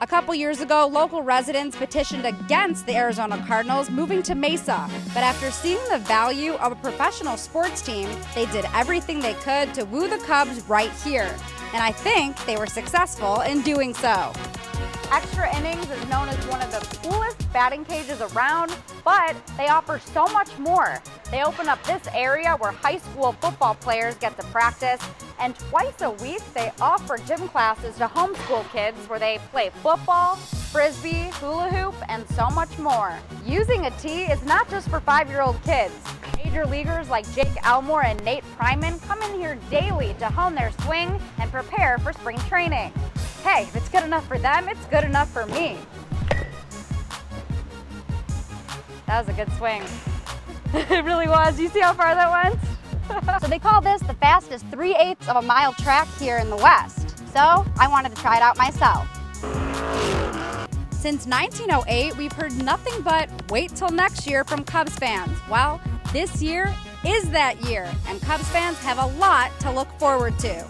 A couple years ago, local residents petitioned against the Arizona Cardinals moving to Mesa. But after seeing the value of a professional sports team, they did everything they could to woo the Cubs right here. And I think they were successful in doing so. Extra Innings is known as one of the coolest batting cages around, but they offer so much more. They open up this area where high school football players get to practice, and twice a week they offer gym classes to homeschool kids where they play football, frisbee, hula hoop, and so much more. Using a tee is not just for 5-year-old kids. Major leaguers like Jake Elmore and Nate Pryman come in here daily to hone their swing and prepare for spring training. Hey, if it's good enough for them, it's good enough for me. That was a good swing. It really was. You see how far that went? So they call this the fastest 3/8 of a mile track here in the West. So I wanted to try it out myself. Since 1908, we've heard nothing but wait till next year from Cubs fans. Well, this year is that year, and Cubs fans have a lot to look forward to.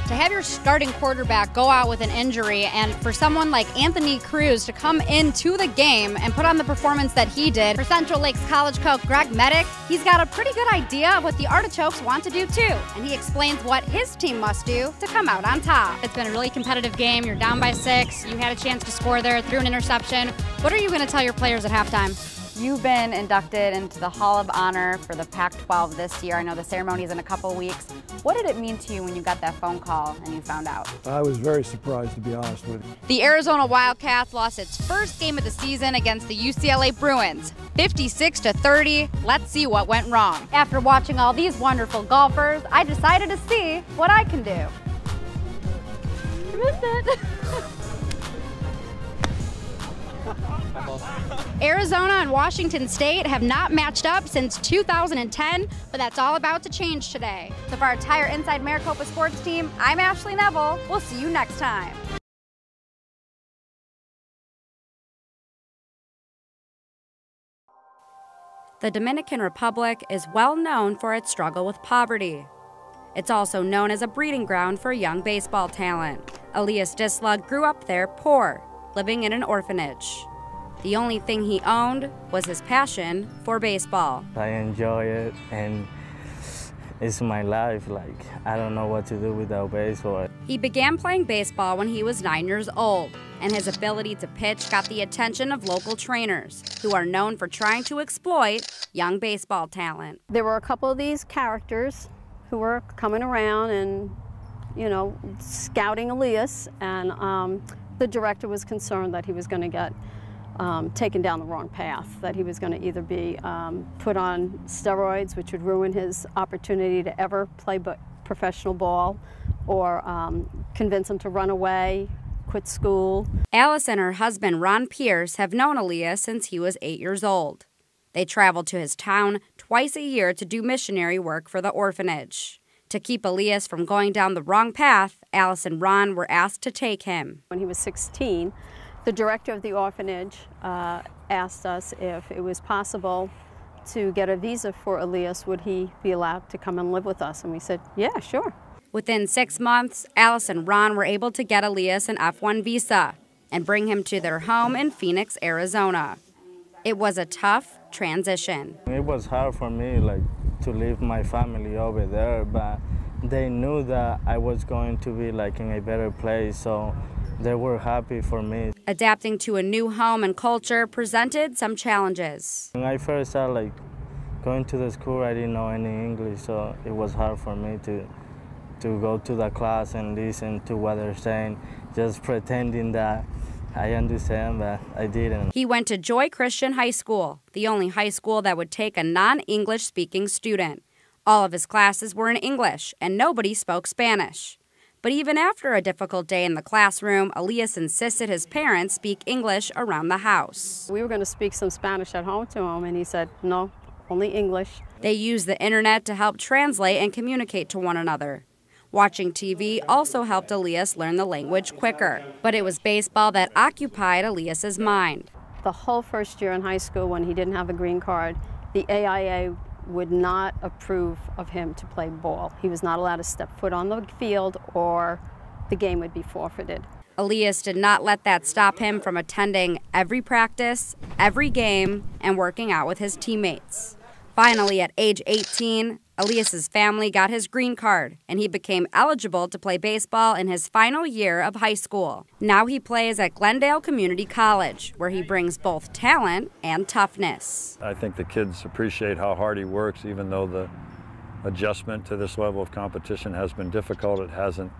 To have your starting quarterback go out with an injury, and for someone like Anthony Cruz to come into the game and put on the performance that he did, for Central Lakes College coach Greg Medic, he's got a pretty good idea of what the Artichokes want to do too, and he explains what his team must do to come out on top. It's been a really competitive game. You're down by 6. You had a chance to score there, threw an interception. What are you going to tell your players at halftime? You've been inducted into the Hall of Honor for the Pac-12 this year. I know the ceremony is in a couple weeks. What did it mean to you when you got that phone call and you found out? I was very surprised, to be honest with you. The Arizona Wildcats lost its first game of the season against the UCLA Bruins, 56-30. Let's see what went wrong. After watching all these wonderful golfers, I decided to see what I can do. You missed it. Arizona and Washington State have not matched up since 2010, but that's all about to change today. So for our entire Inside Maricopa sports team, I'm Ashley Nevel. We'll see you next time. The Dominican Republic is well known for its struggle with poverty. It's also known as a breeding ground for young baseball talent. Elias grew up there poor, living in an orphanage. The only thing he owned was his passion for baseball. I enjoy it, and it's my life. Like, I don't know what to do without baseball. He began playing baseball when he was 9 years old, and his ability to pitch got the attention of local trainers, who are known for trying to exploit young baseball talent. There were a couple of these characters who were coming around and, scouting Elias, and the director was concerned that he was going to get taken down the wrong path, that he was going to either be put on steroids, which would ruin his opportunity to ever play professional ball, or convince him to run away, quit school. Alice and her husband, Ron Pierce, have known Elias since he was 8 years old. They traveled to his town twice a year to do missionary work for the orphanage. To keep Elias from going down the wrong path, Alice and Ron were asked to take him. When he was 16, the director of the orphanage asked us if it was possible to get a visa for Elias. Would he be allowed to come and live with us? And we said, yeah, sure. Within 6 months, Alice and Ron were able to get Elias an F1 visa and bring him to their home in Phoenix, Arizona. It was a tough transition. It was hard for me, to leave my family over there, but they knew that I was going to be in a better place, so they were happy for me. Adapting to a new home and culture presented some challenges. When I first started going to the school, I didn't know any English, so it was hard for me to go to the class and listen to what they're saying, just pretending that I understand, but I didn't. He went to Joy Christian High School, the only high school that would take a non-English speaking student. All of his classes were in English, and nobody spoke Spanish. But even after a difficult day in the classroom, Elias insisted his parents speak English around the house. We were going to speak some Spanish at home to him, and he said, no, only English. They used the internet to help translate and communicate to one another. Watching TV also helped Elias learn the language quicker. But it was baseball that occupied Elias's mind. The whole first year in high school, when he didn't have a green card, the AIA would not approve of him to play ball. He was not allowed to step foot on the field, or the game would be forfeited. Elias did not let that stop him from attending every practice, every game, and working out with his teammates. Finally, at age 18, Elias's family got his green card, and he became eligible to play baseball in his final year of high school. Now he plays at Glendale Community College, where he brings both talent and toughness. I think the kids appreciate how hard he works, even though the adjustment to this level of competition has been difficult. It hasn't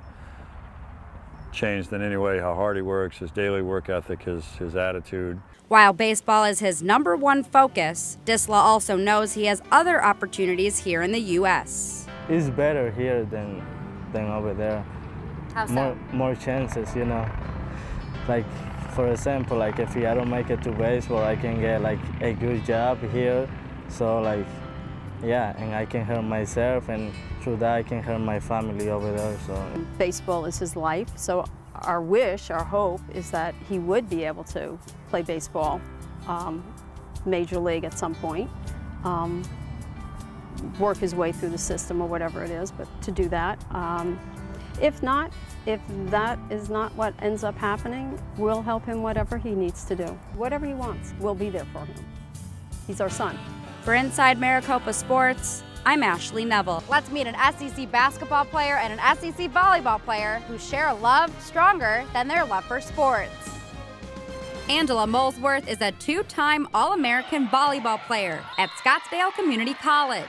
changed in any way how hard he works, his daily work ethic, his attitude. While baseball is his #1 focus, Disla also knows he has other opportunities here in the U.S. It's better here than over there. How so? More chances, you know. Like, for example, like if I don't make it to baseball, I can get like a good job here. So like, yeah, and I can help myself, and through that I can help my family over there. So Baseball is his life, so our wish, our hope is that he would be able to play baseball, major league at some point, work his way through the system or whatever it is, but to do that. If not, if that is not what ends up happening, we'll help him whatever he needs to do. Whatever he wants, we'll be there for him. He's our son. For Inside Maricopa Sports, I'm Ashley Nevel. Let's meet an SEC basketball player and an SEC volleyball player who share a love stronger than their love for sports. Angela Molesworth is a 2-time All-American volleyball player at Scottsdale Community College.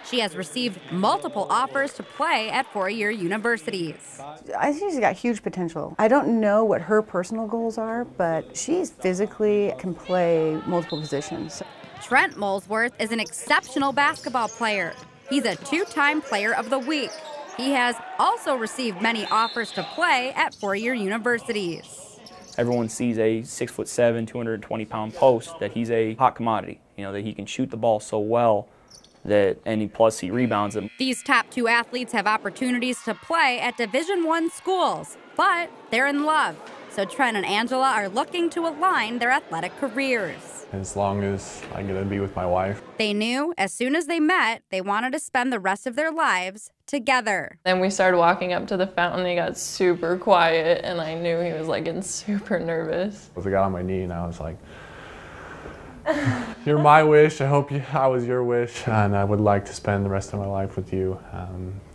She has received multiple offers to play at four-year universities. I think she's got huge potential. I don't know what her personal goals are, but she's physically can play multiple positions. Trent Molesworth is an exceptional basketball player. He's a 2-time Player of the Week. He has also received many offers to play at four-year universities. Everyone sees a 6'7", 220-pound post, that he's a hot commodity. You know, that he can shoot the ball so well plus he rebounds them. These top 2 athletes have opportunities to play at Division I schools, but they're in love. So Trent and Angela are looking to align their athletic careers. As long as I get to be with my wife. They knew as soon as they met, they wanted to spend the rest of their lives together. Then we started walking up to the fountain, he got super quiet, and I knew he was like getting super nervous. I got on my knee and I was like, you're my wish, I hope I was your wish, and I would like to spend the rest of my life with you,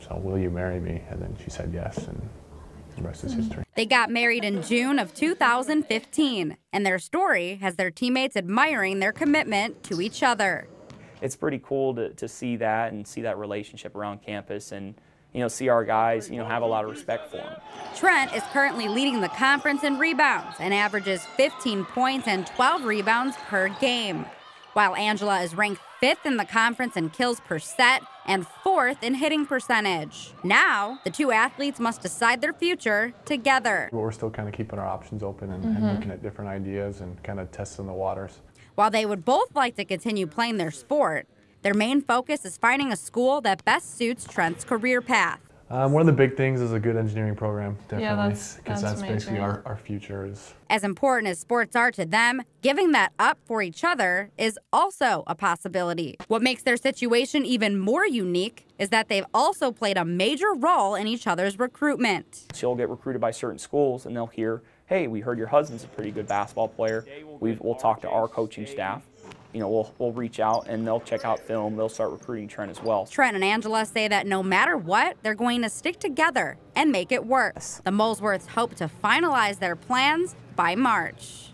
so will you marry me? And then she said yes, and the rest is history. They got married in June of 2015, and their story has their teammates admiring their commitment to each other. It's pretty cool to see that and see that relationship around campus, and see our guys have a lot of respect for him. Trent is currently leading the conference in rebounds and averages 15 points and 12 rebounds per game, while Angela is ranked 5th in the conference in kills per set and 4th in hitting percentage. Now, the 2 athletes must decide their future together. We're still kind of keeping our options open and looking at different ideas and kind of testing the waters. While they would both like to continue playing their sport, their main focus is finding a school that best suits Trent's career path. One of the big things is a good engineering program, definitely, yeah, because that's basically our future. As important as sports are to them, giving that up for each other is also a possibility. What makes their situation even more unique is that they've also played a major role in each other's recruitment. She'll get recruited by certain schools, and they'll hear, hey, we heard your husband's a pretty good basketball player. We'll talk to our coaching staff. We'll reach out and they'll check out film. They'll start recruiting Trent as well. Trent and Angela say that no matter what, they're going to stick together and make it work. The Molesworths hope to finalize their plans by March.